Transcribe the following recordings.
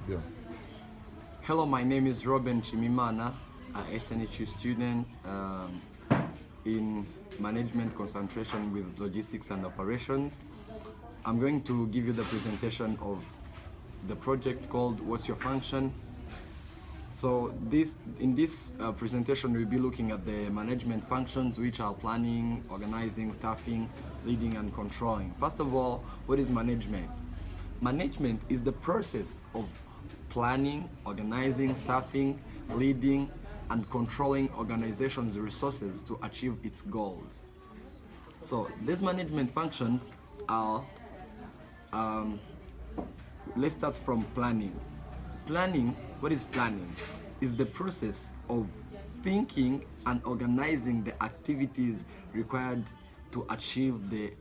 Yeah. Hello, my name is Roben Chimimana, a SNHU student in management concentration with logistics and operations. I'm going to give you the presentation of the project called What's Your Function? So in this presentation, we'll be looking at the management functions, which are planning, organizing, staffing, leading, and controlling. First of all, what is management? Management is the process of planning, organizing, staffing, leading, and controlling organization's resources to achieve its goals. So these management functions are, let's start from planning. Planning, what is planning? Is the process of thinking and organizing the activities required to achieve the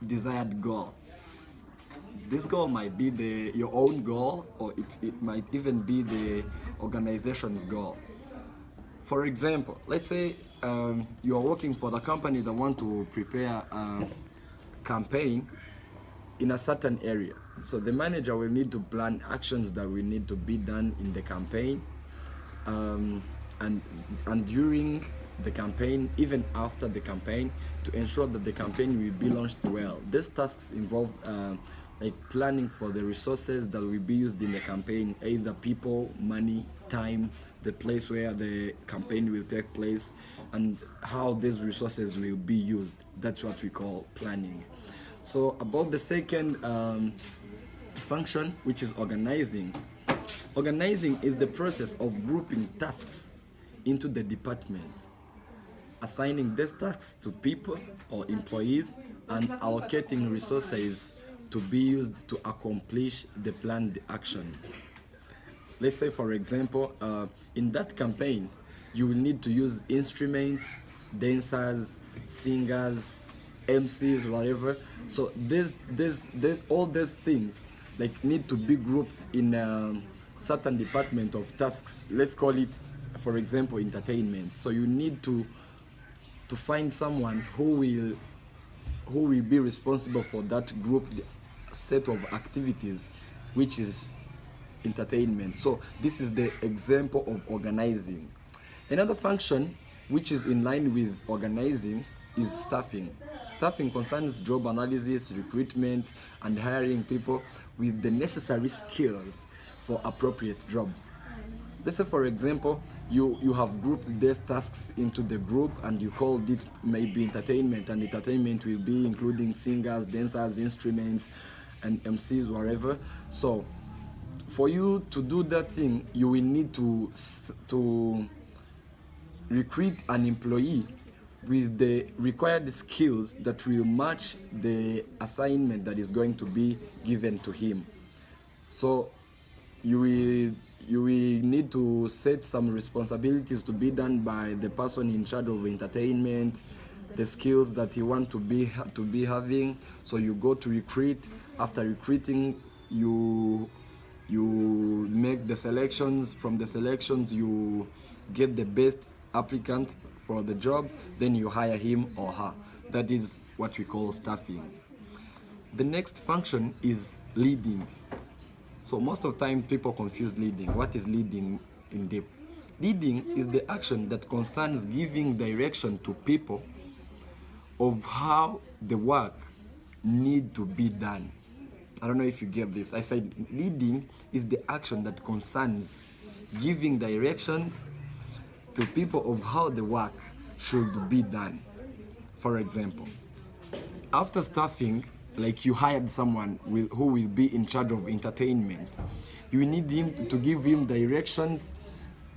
desired goal. This goal might be your own goal, or it might even be the organization's goal. For example, let's say you are working for the company that want to prepare a campaign in a certain area. So the manager will need to plan actions that will need to be done in the campaign, and during the campaign, even after the campaign, to ensure that the campaign will be launched well. These tasks involve like planning for the resources that will be used in the campaign, either people, money, time, the place where the campaign will take place, and how these resources will be used. That's what we call planning. So about the second function, which is organizing. Organizing is the process of grouping tasks into the department, assigning these tasks to people or employees, and allocating resources to be used to accomplish the planned actions. Let's say, for example, in that campaign, you will need to use instruments, dancers, singers, MCs, whatever. So all these things like need to be grouped in a certain department of tasks. Let's call it, for example, entertainment. So you need to find someone who will be responsible for that group set of activities, which is entertainment. So this is the example of organizing. Another function which is in line with organizing is staffing. Staffing concerns job analysis, recruitment, and hiring people with the necessary skills for appropriate jobs. Let's say, for example, you have grouped these tasks into the group and you called it maybe entertainment, and entertainment will be including singers, dancers, instruments, and MCs, whatever. So for you to do that thing, you will need to recruit an employee with the required skills that will match the assignment that is going to be given to him. So you will need to set some responsibilities to be done by the person in charge of entertainment, the skills that you want to be having. So you go to recruit. After recruiting, you make the selections. From the selections, you get the best applicant for the job, then you hire him or her. That is what we call staffing. The next function is leading. So most of the time people confuse leading. What is leading in depth? Leading is the action that concerns giving direction to people of how the work need to be done. I don't know if you get this. I said leading is the action that concerns giving directions to people of how the work should be done. For example, after staffing, like you hired someone who will be in charge of entertainment, you need him to give him directions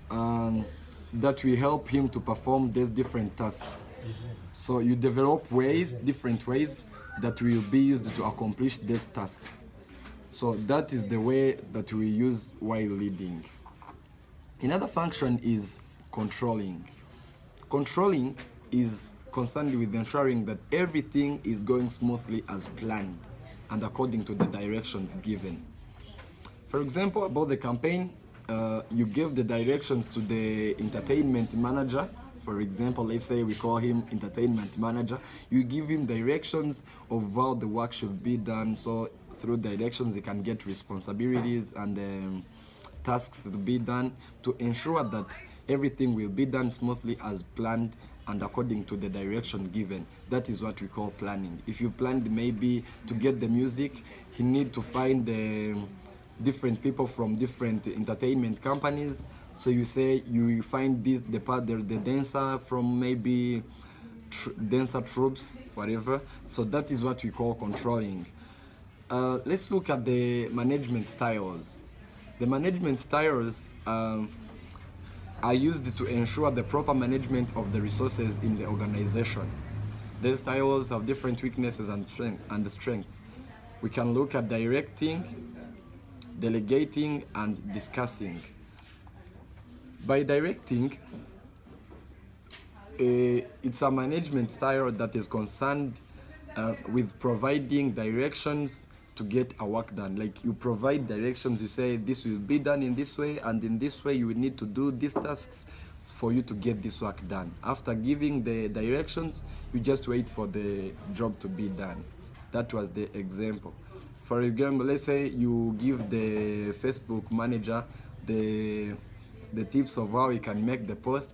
that will help him to perform these different tasks. So you develop different ways that will be used to accomplish these tasks. So that is the way that we use while leading. Another function is controlling. Controlling is concerned with ensuring that everything is going smoothly as planned and according to the directions given. For example, about the campaign, you give the directions to the entertainment manager. For example, let's say we call him entertainment manager. You give him directions of how the work should be done. So through directions, they can get responsibilities and tasks to be done to ensure that everything will be done smoothly as planned and according to the direction given. That is what we call planning. If you planned maybe to get the music, you need to find the different people from different entertainment companies. So you say you find this the dancer from maybe dancer troops, whatever. So that is what we call controlling. Let's look at the management styles. The management styles are used to ensure the proper management of the resources in the organization. These styles have different weaknesses and strength. We can look at directing, delegating, and discussing. By directing, it's a management style that is concerned with providing directions to get a work done. Like you provide directions, you say this will be done in this way, and in this way you will need to do these tasks for you to get this work done. After giving the directions, you just wait for the job to be done. That was the example. For example, let's say you give the Facebook manager the tips of how he can make the post.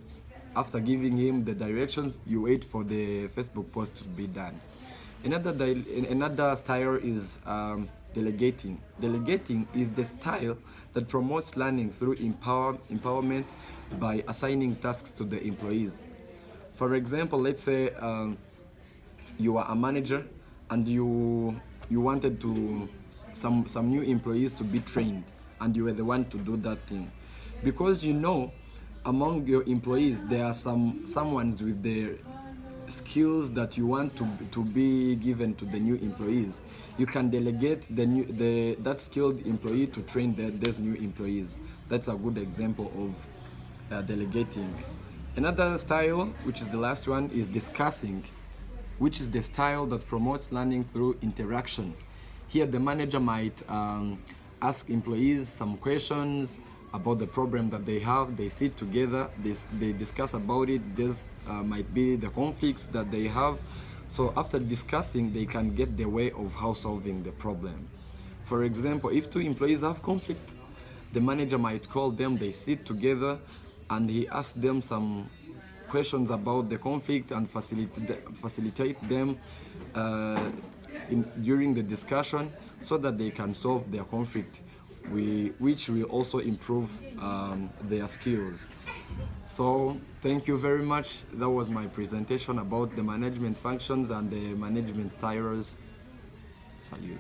After giving him the directions, you wait for the Facebook post to be done. Another style is delegating. Delegating is the style that promotes learning through empowerment by assigning tasks to the employees. For example, let's say you are a manager and you wanted to some new employees to be trained, and you were the one to do that thing, because you know among your employees there are someone's with the skills that you want to be given to the new employees. You can delegate that skilled employee to train those new employees. That's a good example of delegating. Another style, which is the last one, is discussing, which is the style that promotes learning through interaction. Here the manager might ask employees some questions about the problem that they have. They sit together, they discuss about it. This might be the conflicts that they have. So after discussing, they can get the way of how solving the problem. For example, if two employees have conflict, the manager might call them, they sit together, and he asks them some questions about the conflict and facilitate them during the discussion so that they can solve their conflict, which will also improve their skills. So thank you very much. That was my presentation about the management functions and the management styles. Salute.